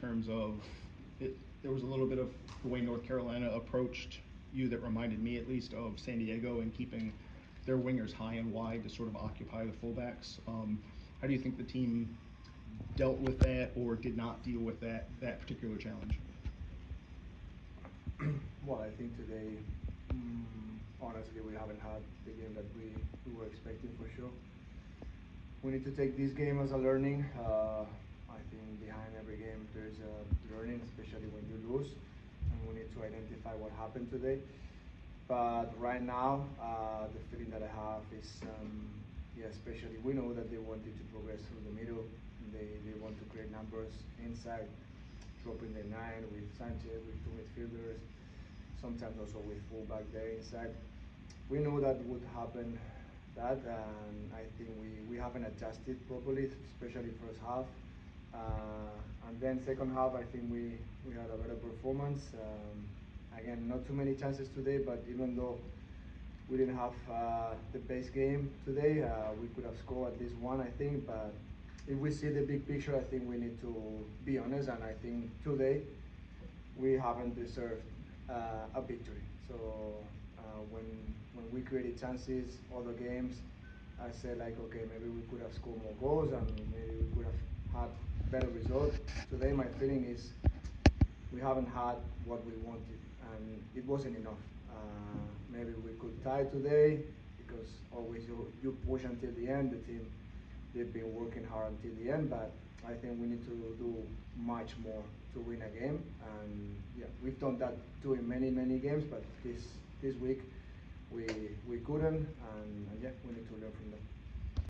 terms of it. There was a little bit of the way North Carolina approached you that reminded me at least of San Diego and keeping their wingers high and wide to sort of occupy the fullbacks. How do you think the team dealt with that or did not deal with that particular challenge? Well, I think today, honestly, we haven't had the game that we were expecting for sure. We need to take this game as a learning. I think behind every game there's a learning, especially when you lose, and we need to identify what happened today. But right now, the feeling that I have is, yeah, especially we know that they wanted to progress through the middle. They want to create numbers inside, dropping the nine with Sanchez, with two midfielders, sometimes also with fullback there inside. We know that would happen that, and I think we haven't adjusted properly, especially first half. And then second half, I think we had a better performance. Again, not too many chances today, but even though we didn't have the base game today, we could have scored at least one, I think. But if we see the big picture, I think we need to be honest, and I think today we haven't deserved a victory. So when we created chances, other games, I said like, okay, maybe we could have scored more goals and maybe we could have had better result. Today, my feeling is we haven't had what we wanted, and it wasn't enough. Maybe we could tie today because always you push until the end. The team they've been working hard until the end, but I think we need to do much more to win a game. And yeah, we've done that too in many games, but this week we couldn't, and yeah, we need to learn from that.